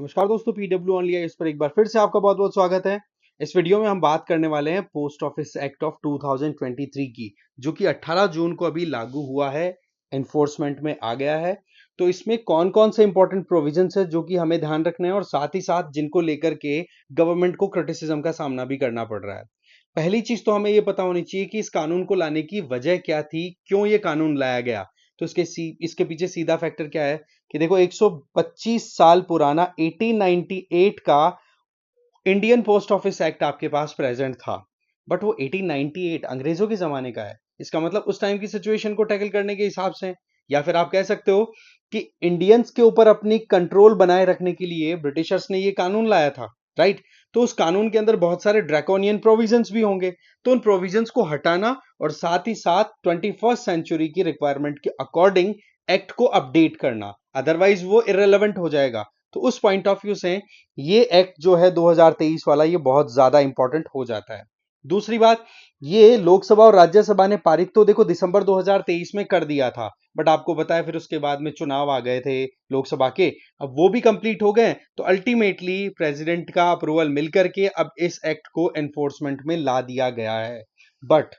नमस्कार दोस्तों, PW only इस पर एक बार फिर से आपका बहुत बहुत स्वागत है। इस वीडियो में हम बात करने वाले हैं पोस्ट ऑफिस एक्ट ऑफ 2023 की, जो कि 18 जून को अभी लागू हुआ है, एनफोर्समेंट में आ गया है। तो इसमें कौन कौन से इंपॉर्टेंट प्रोविजंस है जो कि हमें ध्यान रखना है और साथ ही साथ जिनको लेकर के गवर्नमेंट को क्रिटिसिज्म का सामना भी करना पड़ रहा है। पहली चीज तो हमें यह पता होनी चाहिए कि इस कानून को लाने की वजह क्या थी, क्यों ये कानून लाया गया। तो इसके पीछे सीधा फैक्टर क्या है कि देखो 125 साल पुराना 1898 का इंडियन पोस्ट ऑफिस एक्ट आपके पास प्रेजेंट था। बट वो 1898 अंग्रेजों के जमाने का है। इसका मतलब उस टाइम की सिचुएशन को टैकल करने के हिसाब से, या फिर आप कह सकते हो कि इंडियंस के ऊपर अपनी कंट्रोल बनाए रखने के लिए ब्रिटिशर्स ने ये कानून लाया था, राइट। तो उस कानून के अंदर बहुत सारे ड्रैकोनियन प्रोविजंस भी होंगे। तो उन प्रोविजंस को हटाना और साथ ही साथ 21st सेंचुरी की रिक्वायरमेंट के अकॉर्डिंग एक्ट को अपडेट करना, अदरवाइज वो इररेलेवेंट हो जाएगा। तो उस पॉइंट ऑफ व्यू से ये एक्ट जो है 2023 वाला, ये बहुत ज्यादा इंपॉर्टेंट हो जाता है। दूसरी बात, ये लोकसभा और राज्यसभा ने पारित तो देखो दिसंबर 2023 में कर दिया था, बट आपको पता है फिर उसके बाद में चुनाव आ गए थे लोकसभा के। अब वो भी कंप्लीट हो गए, तो अल्टीमेटली प्रेसिडेंट का अप्रूवल मिलकर के अब इस एक्ट को एनफोर्समेंट में ला दिया गया है। बट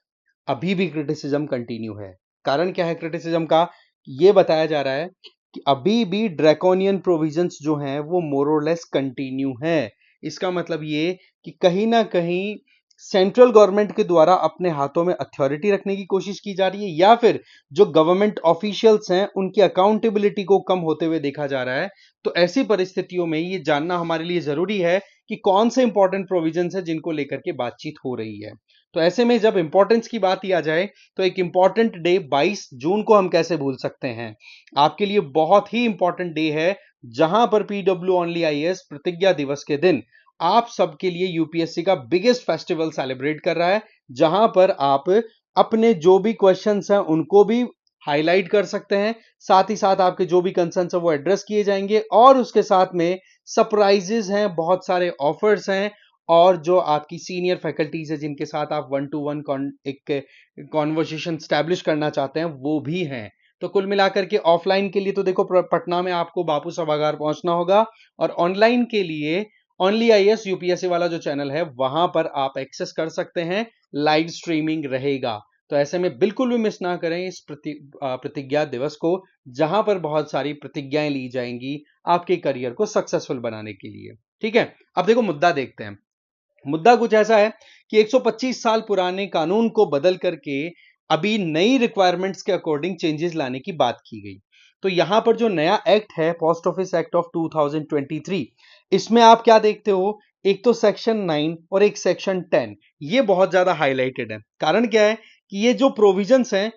अभी भी क्रिटिसिज्म कंटिन्यू है। कारण क्या है क्रिटिसिज्म का? ये बताया जा रहा है कि अभी भी ड्रैकोनियन प्रोविजंस जो हैं वो मोर और लेस कंटिन्यू है। इसका मतलब ये कि कहीं ना कहीं सेंट्रल गवर्नमेंट के द्वारा अपने हाथों में अथॉरिटी रखने की कोशिश की जा रही है, या फिर जो गवर्नमेंट ऑफिशियल्स हैं उनकी अकाउंटेबिलिटी को कम होते हुए देखा जा रहा है। तो ऐसी परिस्थितियों में ये जानना हमारे लिए जरूरी है कि कौन से इंपॉर्टेंट प्रोविजंस है जिनको लेकर के बातचीत हो रही है। तो ऐसे में जब इंपॉर्टेंस की बात ही आ जाए, तो एक इंपॉर्टेंट डे 22 जून को हम कैसे भूल सकते हैं। आपके लिए बहुत ही इंपॉर्टेंट डे है, जहां पर पीडब्ल्यू ओनली आईएएस प्रतिज्ञा दिवस के दिन आप सबके लिए यूपीएससी का बिगेस्ट फेस्टिवल सेलिब्रेट कर रहा है, जहां पर आप अपने जो भी क्वेश्चंस हैं उनको भी हाईलाइट कर सकते हैं। साथ ही साथ आपके जो भी कंसर्न्स है वो एड्रेस किए जाएंगे, और उसके साथ में सरप्राइजेस हैं, बहुत सारे ऑफर्स हैं, और जो आपकी सीनियर फैकल्टीज है जिनके साथ आप 1-to-1 एक कॉन्वर्सेशन स्टैब्लिश करना चाहते हैं वो भी हैं। तो कुल मिलाकर के ऑफलाइन के लिए तो देखो पटना में आपको बापू सभागार पहुंचना होगा, और ऑनलाइन के लिए ओनली आईएएस यूपीएससी वाला जो चैनल है वहां पर आप एक्सेस कर सकते हैं, लाइव स्ट्रीमिंग रहेगा। तो ऐसे में बिल्कुल भी मिस ना करें इस प्रतिज्ञा दिवस को, जहां पर बहुत सारी प्रतिज्ञाएं ली जाएंगी आपके करियर को सक्सेसफुल बनाने के लिए। ठीक है, अब देखो मुद्दा देखते हैं। मुद्दा कुछ ऐसा है कि 125 साल पुराने कानून को बदल करके अभी नई रिक्वायरमेंट्स के अकॉर्डिंग चेंजेस लाने की बात की गई। तो यहां पर जो नया एक्ट है पोस्ट ऑफिस एक्ट ऑफ 2023, इसमें आप क्या देखते हो, एक तो सेक्शन 9 और एक सेक्शन 10, ये बहुत ज्यादा हाईलाइटेड है। कारण क्या है कि ये जो प्रोविजंस हैं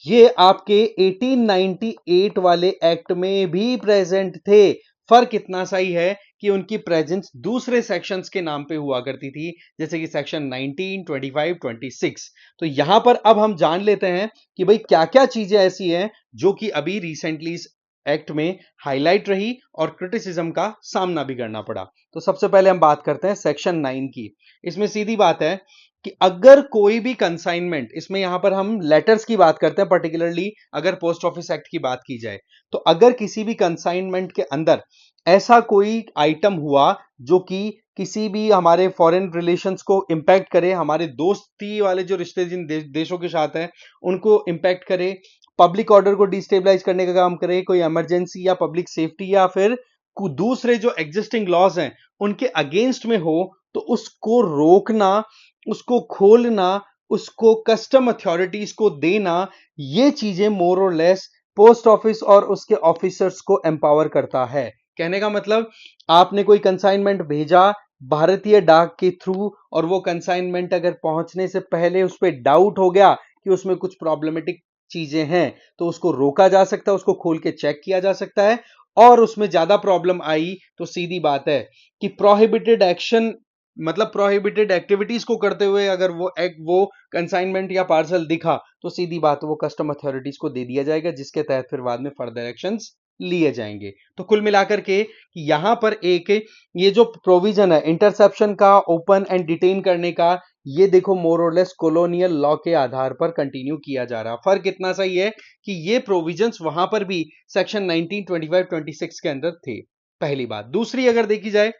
ये आपके 1898 वाले एक्ट में भी प्रेजेंट थे। फर्क इतना सा ही है कि उनकी प्रेजेंस दूसरे सेक्शंस के नाम पे हुआ करती थी, जैसे कि सेक्शन 19, 25, 26। तो यहां पर अब हम जान लेते हैं कि भाई क्या क्या चीजें ऐसी हैं जो कि अभी रिसेंटली इस एक्ट में हाईलाइट रही और क्रिटिसिज्म का सामना भी करना पड़ा। तो सबसे पहले हम बात करते हैं सेक्शन 9 की। इसमें सीधी बात है कि अगर कोई भी कंसाइनमेंट, इसमें यहां पर हम लेटर्स की बात करते हैं पर्टिकुलरली, अगर पोस्ट ऑफिस एक्ट की बात की जाए, तो अगर किसी भी कंसाइनमेंट के अंदर ऐसा कोई आइटम हुआ जो कि किसी भी हमारे फॉरेन रिलेशंस को इंपैक्ट करे, हमारे दोस्ती वाले जो रिश्ते जिन देशों के साथ हैं उनको इंपैक्ट करे, पब्लिक ऑर्डर को डिस्टेबलाइज करने का काम करे, कोई इमरजेंसी या पब्लिक सेफ्टी, या फिर दूसरे जो एग्जिस्टिंग लॉज हैं उनके अगेंस्ट में हो, तो उसको रोकना, उसको खोलना, उसको कस्टम अथॉरिटीज को देना, ये चीजें मोर और लेस पोस्ट ऑफिस और उसके ऑफिसर्स को एम्पावर करता है। कहने का मतलब, आपने कोई कंसाइनमेंट भेजा भारतीय डाक के थ्रू, और वो कंसाइनमेंट अगर पहुंचने से पहले उस पर डाउट हो गया कि उसमें कुछ प्रॉब्लमेटिक चीजें हैं, तो उसको रोका जा सकता है, उसको खोल के चेक किया जा सकता है। और उसमें ज्यादा प्रॉब्लम आई तो सीधी बात है कि प्रोहिबिटेड एक्शन, मतलब प्रोहिबिटेड एक्टिविटीज को करते हुए अगर वो कंसाइनमेंट या पार्सल दिखा, तो सीधी बात वो कस्टम अथॉरिटीज को दे दिया जाएगा, जिसके तहत फिर बाद में फर्दर एक्शंस लिए जाएंगे। तो कुल मिलाकर के यहां पर एक ये जो प्रोविजन है इंटरसेप्शन का, ओपन एंड डिटेन करने का, ये देखो मोर और लेस कॉलोनियल लॉ के आधार पर कंटिन्यू किया जा रहा। फर्क इतना सा ही है कि ये प्रोविजंस वहां पर भी सेक्शन 19, 25, 26 के अंदर थे। पहली बात। दूसरी अगर देखी जाए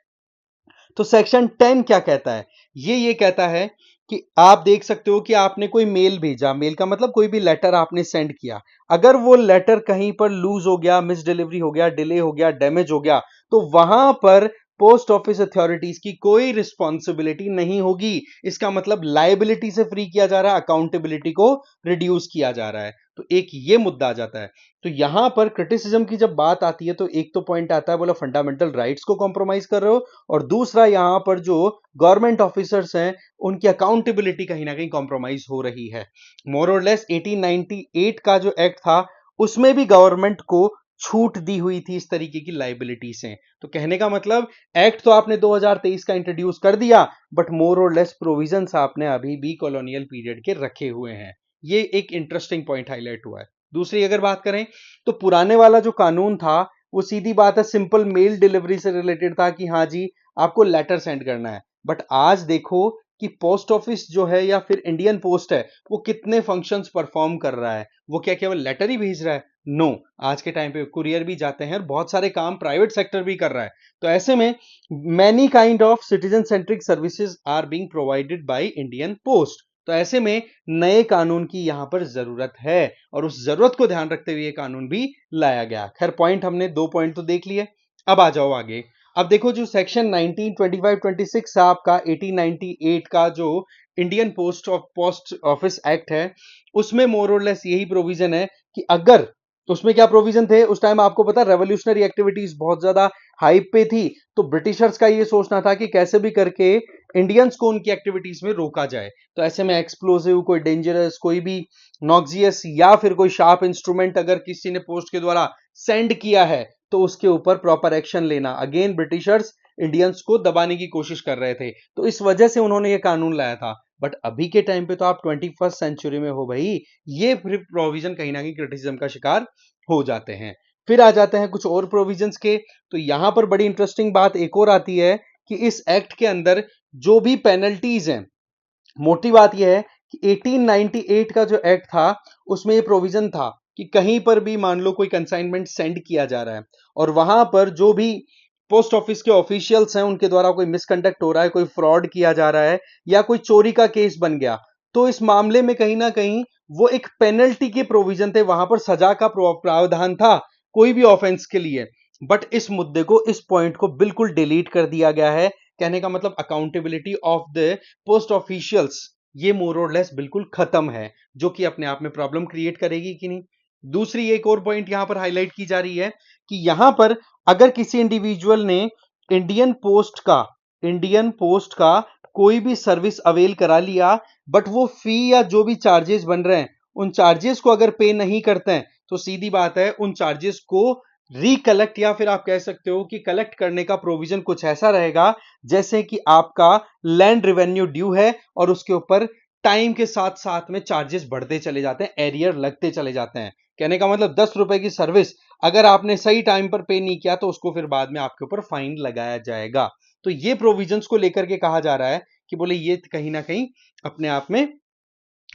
तो सेक्शन 10 क्या कहता है, ये कहता है कि आप देख सकते हो कि आपने कोई मेल भेजा, मेल का मतलब कोई भी लेटर आपने सेंड किया, अगर वो लेटर कहीं पर लूज हो गया, मिस डिलीवरी हो गया, डिले हो गया, डैमेज हो गया, तो वहां पर पोस्ट ऑफिस अथॉरिटीज की कोई रिस्पॉन्सिबिलिटी नहीं होगी। इसका मतलब लायबिलिटी से फ्री किया जा रहा है, अकाउंटेबिलिटी को रिड्यूस किया जा रहा है। तो एक ये मुद्दा आ जाता है। तो यहां पर क्रिटिसिज्म की जब बात आती है तो एक तो पॉइंट आता है, बोला फंडामेंटल राइट्स को कॉम्प्रोमाइज कर रहे हो, और दूसरा यहां पर जो गवर्नमेंट ऑफिसर्स हैं उनकी अकाउंटेबिलिटी कहीं ना कहीं कॉम्प्रोमाइज हो रही है। मोर और लेस 1898 का जो एक्ट था उसमें भी गवर्नमेंट को छूट दी हुई थी इस तरीके की लाइबिलिटी से। तो कहने का मतलब एक्ट तो आपने 2023 का इंट्रोड्यूस कर दिया, बट मोर और लेस प्रोविजंस आपने अभी भी कॉलोनियल पीरियड के रखे हुए हैं। ये एक इंटरेस्टिंग पॉइंट हाईलाइट हुआ है। दूसरी अगर बात करें तो पुराने वाला जो कानून था वो सीधी बात है सिंपल मेल डिलीवरी से रिलेटेड था कि हाँ जी आपको लेटर सेंड करना है। बट आज देखो कि पोस्ट ऑफिस जो है या फिर इंडियन पोस्ट है वो कितने फंक्शंस परफॉर्म कर रहा है। वो क्या केवल लेटर ही भेज रहा है? नो, आज के टाइम पे कुरियर भी जाते हैं और बहुत सारे काम प्राइवेट सेक्टर भी कर रहा है। तो ऐसे में many kind of citizen centric services are being provided by Indian post. तो ऐसे में नए कानून की यहां पर जरूरत है और उस जरूरत को ध्यान रखते हुए ये कानून भी लाया गया। खैर पॉइंट हमने 2 पॉइंट तो देख लिए, अब आ जाओ आगे। अब देखो जो सेक्शन 1925-26 आपका 1898 का जो इंडियन पोस्ट ऑफिस एक्ट है उसमें मोर और लेस यही प्रोविजन है कि अगर उसमें क्या प्रोविजन थे उस टाइम आपको पता रेवोल्यूशनरी एक्टिविटीज बहुत ज्यादा हाइप पे थी। तो ब्रिटिशर्स का ये सोचना था कि कैसे भी करके इंडियंस को उनकी एक्टिविटीज में रोका जाए। तो ऐसे में एक्सप्लोसिव, कोई डेंजरस, कोई भी नॉक्सियस या फिर कोई शार्प इंस्ट्रूमेंट अगर किसी ने पोस्ट के द्वारा सेंड किया है तो उसके ऊपर प्रॉपर एक्शन लेना। अगेन ब्रिटिशर्स इंडियंस को दबाने की कोशिश कर रहे थे, तो इस वजह से उन्होंने ये कानून लाया था। बट अभी के टाइम पे तो आप 21st सेंचुरी में हो भाई, ये प्रोविजन कहीं ना कहीं क्रिटिसिज्म का शिकार हो जाते हैं। फिर आ जाते हैं कुछ और प्रोविजंस के। तो यहां पर बड़ी इंटरेस्टिंग बात एक और आती है कि इस एक्ट के अंदर जो भी पेनल्टीज हैं, मोटी बात यह है कि 1898 का जो एक्ट था उसमें यह प्रोविजन था कि कहीं पर भी मान लो कोई कंसाइनमेंट सेंड किया जा रहा है और वहां पर जो भी पोस्ट ऑफिस के ऑफिशियल्स हैं उनके द्वारा कोई मिसकंडक्ट हो रहा है, कोई फ्रॉड किया जा रहा है या कोई चोरी का केस बन गया, तो इस मामले में कहीं ना कहीं वो एक पेनल्टी के प्रोविजन थे, वहां पर सजा का प्रावधान था कोई भी ऑफेंस के लिए। बट इस मुद्दे को, इस पॉइंट को बिल्कुल डिलीट कर दिया गया है। कहने का मतलब accountability of the post officials ये मोर और लेस बिल्कुल खत्म है, जो कि अपने आप में प्रॉब्लम क्रिएट करेगी कि नहीं। दूसरी एक और पॉइंट यहां पर हाईलाइट की जा रही है कि यहां पर अगर किसी इंडिविजुअल ने इंडियन पोस्ट का इंडियन पोस्ट का कोई भी सर्विस अवेल करा लिया बट वो फी या जो भी चार्जेस बन रहे हैं उन चार्जेस को अगर पे नहीं करते हैं तो सीधी बात है उन चार्जेस को रिकलेक्ट या फिर आप कह सकते हो कि कलेक्ट करने का प्रोविजन कुछ ऐसा रहेगा जैसे कि आपका लैंड रेवेन्यू ड्यू है और उसके ऊपर टाइम के साथ साथ में चार्जेस बढ़ते चले जाते हैं, एरियर लगते चले जाते हैं। कहने का मतलब 10 रुपए की सर्विस अगर आपने सही टाइम पर पे नहीं किया तो उसको फिर बाद में आपके ऊपर फाइन लगाया जाएगा। तो ये प्रोविजंस को लेकर के कहा जा रहा है कि बोले ये कहीं ना कहीं अपने आप में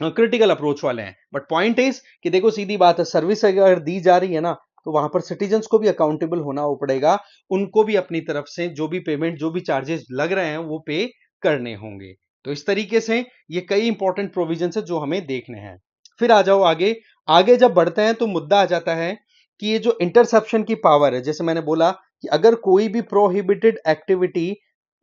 क्रिटिकल अप्रोच वाले हैं। बट पॉइंट इज कि देखो सीधी बात है, सर्विस अगर दी जा रही है ना तो वहां पर सिटीजन्स को भी अकाउंटेबल होना पड़ेगा, उनको भी अपनी तरफ से जो भी पेमेंट, जो भी चार्जेस लग रहे हैं वो पे करने होंगे। तो इस तरीके से ये कई इंपॉर्टेंट प्रोविजन है जो हमें देखने हैं। फिर आ जाओ आगे। आगे जब बढ़ते हैं तो मुद्दा आ जाता है कि ये जो इंटरसेप्शन की पावर है, जैसे मैंने बोला कि अगर कोई भी प्रोहिबिटेड एक्टिविटी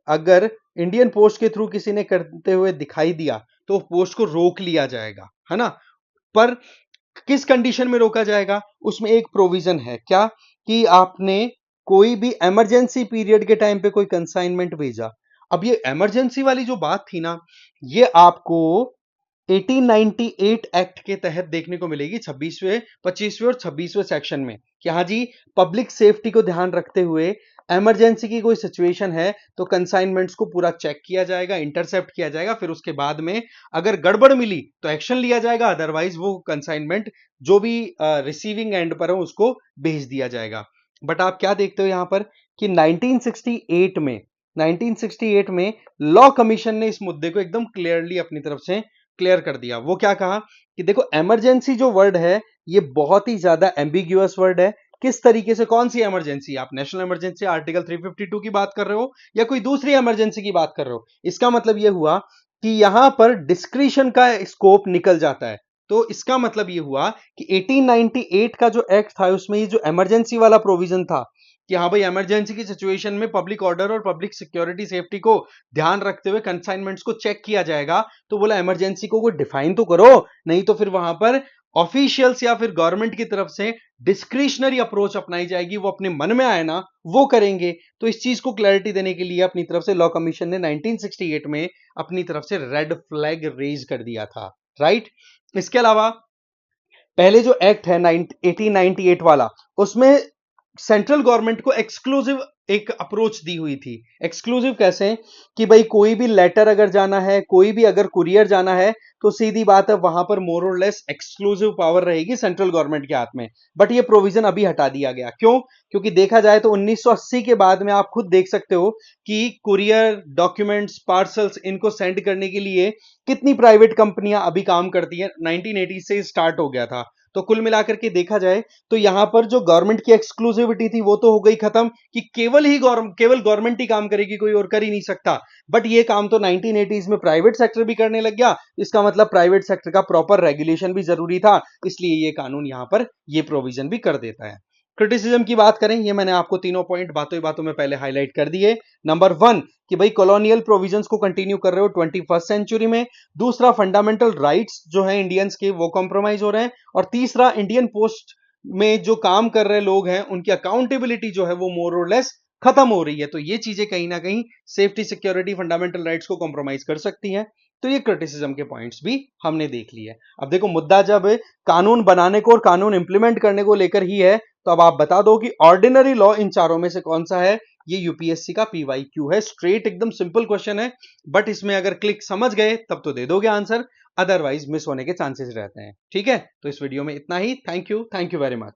अगर इंडियन पोस्ट के थ्रू किसी ने करते हुए दिखाई दिया तो पोस्ट को रोक लिया जाएगा, है ना। पर किस कंडीशन में रोका जाएगा, उसमें एक प्रोविजन है क्या कि आपने कोई भी इमरजेंसी पीरियड के टाइम पे कोई कंसाइनमेंट भेजा। अब ये इमरजेंसी वाली जो बात थी ना, ये आपको 1898 एक्ट के तहत देखने को मिलेगी 26वें, 25वें और 26वें सेक्शन में कि हाँ जी पब्लिक सेफ्टी को ध्यान रखते हुए इमरजेंसी की कोई सिचुएशन है तो कंसाइनमेंट्स को पूरा चेक किया जाएगा, इंटरसेप्ट किया जाएगा, फिर उसके बाद में अगर गड़बड़ मिली तो एक्शन लिया जाएगा, अदरवाइज वो कंसाइनमेंट जो भी रिसीविंग एंड पर है उसको भेज दिया जाएगा। बट आप क्या देखते हो यहां पर कि 1968 में लॉ कमीशन ने इस मुद्दे को एकदम क्लियरली अपनी तरफ से क्लियर कर दिया। वो क्या कहा कि देखो इमरजेंसी जो वर्ड है ये बहुत ही ज्यादा एम्बिग्यूअस वर्ड है। किस तरीके से, कौन सी इमरजेंसी, आप नेशनल इमरजेंसी आर्टिकल 352 की बात कर रहे हो या कोई दूसरी इमरजेंसी की बात कर रहे हो। इसका मतलब यह हुआ कि यहां पर डिस्क्रिशन का स्कोप निकल जाता है। तो इसका मतलब यह हुआ कि 1898 का जो एक्ट था उसमें ये जो इमरजेंसी वाला प्रोविजन था कि हाँ भाई इमरजेंसी की सिचुएशन में पब्लिक ऑर्डर और पब्लिक सिक्योरिटी सेफ्टी को ध्यान रखते हुए कंसाइनमेंट्स को चेक किया जाएगा, तो बोला इमरजेंसी को कोई डिफाइन तो करो, नहीं तो फिर वहां पर ऑफिशियल्स या फिर गवर्नमेंट की तरफ से डिस्क्रिशनरी अप्रोच अपनाई जाएगी, वो अपने मन में आए ना वो करेंगे। तो इस चीज को क्लैरिटी देने के लिए अपनी तरफ से लॉ कमीशन ने 1968 में अपनी तरफ से रेड फ्लैग रेज कर दिया था, राइट। इसके अलावा पहले जो एक्ट है 1898 वाला, उसमें सेंट्रल गवर्नमेंट को एक्सक्लूसिव एक अप्रोच दी हुई थी। एक्सक्लूसिव कैसे कि भाई कोई भी लेटर अगर जाना है, कोई भी अगर कुरियर जाना है, तो सीधी बात है वहां पर मोर और लेस एक्सक्लूसिव पावर रहेगी सेंट्रल गवर्नमेंट के हाथ में। बट ये प्रोविजन अभी हटा दिया गया, क्यों? क्योंकि देखा जाए तो 1980 के बाद में आप खुद देख सकते हो कि कुरियर, डॉक्यूमेंट्स, पार्सल्स इनको सेंड करने के लिए कितनी प्राइवेट कंपनियां अभी काम करती हैं। 1980 से स्टार्ट हो गया था। तो कुल मिलाकर के देखा जाए तो यहां पर जो गवर्नमेंट की एक्सक्लूसिविटी थी वो तो हो गई खत्म कि केवल गवर्नमेंट ही काम करेगी, कोई और कर ही नहीं सकता। बट ये काम तो 1980s में प्राइवेट सेक्टर भी करने लग गया। इसका मतलब प्राइवेट सेक्टर का प्रॉपर रेगुलेशन भी जरूरी था, इसलिए ये कानून यहां पर ये प्रोविजन भी कर देता है। क्रिटिसिज्म की बात करें, ये मैंने आपको तीनों पॉइंट बातों ही बातों में पहले हाईलाइट कर दिए। नंबर 1 कि भाई कॉलोनियल प्रोविजंस को कंटिन्यू कर रहे हो 21st सेंचुरी में। दूसरा, फंडामेंटल राइट्स जो है इंडियंस के वो कॉम्प्रोमाइज हो रहे हैं। और तीसरा, इंडियन पोस्ट में जो काम कर रहे लोग हैं उनकी अकाउंटेबिलिटी जो है वो मोर और लेस खत्म हो रही है। तो ये चीजें कहीं ना कहीं सेफ्टी, सिक्योरिटी, फंडामेंटल राइट्स को कॉम्प्रोमाइज कर सकती हैं। तो ये क्रिटिसिज्म के पॉइंट्स भी हमने देख लिए। अब देखो, मुद्दा जब कानून बनाने को और कानून इंप्लीमेंट करने को लेकर ही है, तो अब आप बता दो कि ऑर्डिनरी लॉ इन चारों में से कौन सा है। ये यूपीएससी का पीवाईक्यू है, स्ट्रेट एकदम सिंपल क्वेश्चन है। बट इसमें अगर क्लिक समझ गए तब तो दे दोगे आंसर, अदरवाइज मिस होने के चांसेस रहते हैं। ठीक है, तो इस वीडियो में इतना ही। Thank you very much.